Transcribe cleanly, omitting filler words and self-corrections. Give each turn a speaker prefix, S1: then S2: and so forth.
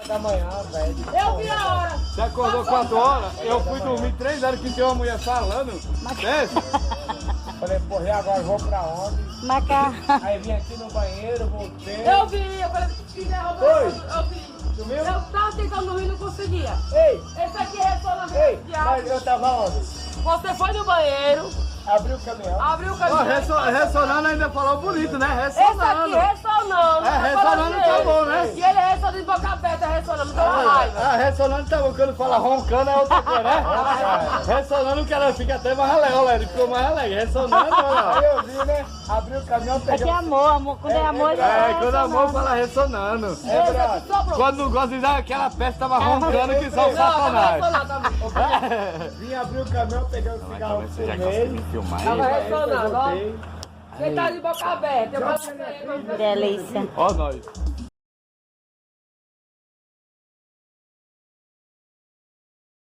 S1: da manhã, velho.
S2: Eu vi a hora.
S3: Você acordou 4 horas? Eu fui dormir 3 horas que tinha uma mulher falando. Desce.
S1: Falei, porra, e agora vou pra onde?
S4: Macá.
S1: Aí vim aqui no banheiro, voltei.
S2: Eu vi, eu falei, se derrubar,
S1: Oi.
S2: eu vi.
S1: Sumiu?
S2: Eu tava tentando dormir e não conseguia.
S1: Ei,
S2: Esse aqui ressona
S1: ei,
S2: de
S1: mas eu tava onde?
S2: Você foi no banheiro,
S1: Abriu o caminhão.
S2: abriu o
S3: Ó,
S2: caminhão.
S3: ressonando ainda falou bonito, né?
S2: Esse aqui
S3: Ressonando.
S2: ressonando.
S3: É, ressonando tá bom, né?
S2: E ele ressonando de boca aberta, ressonando, me deu uma raiva.
S3: Ah, ressonando tá bom. Quando fala roncando é outra coisa, né? Ressonando o cara fica até mais alegre. Olha, ele ficou mais alegre. Ressonando, olha.
S1: Aí eu vi, né? Abriu o caminhão,
S4: É que
S1: peguei.
S4: amor. Quando é amor, ele
S3: É, quando a mão fala ressonando.
S2: Esse aqui sobrou.
S3: Quando não gosta de dar aquela peça, tava roncando que só o
S2: Não, tava
S3: satanás.
S2: ressonando também.
S1: Vim abrir o caminhão, peguei o cigarro, fumei.
S3: filmar
S2: Tava ressonando, ó.
S1: Voltei.
S2: Você tá de boca aberta. Eu vou
S4: Delícia.
S3: Ó nós.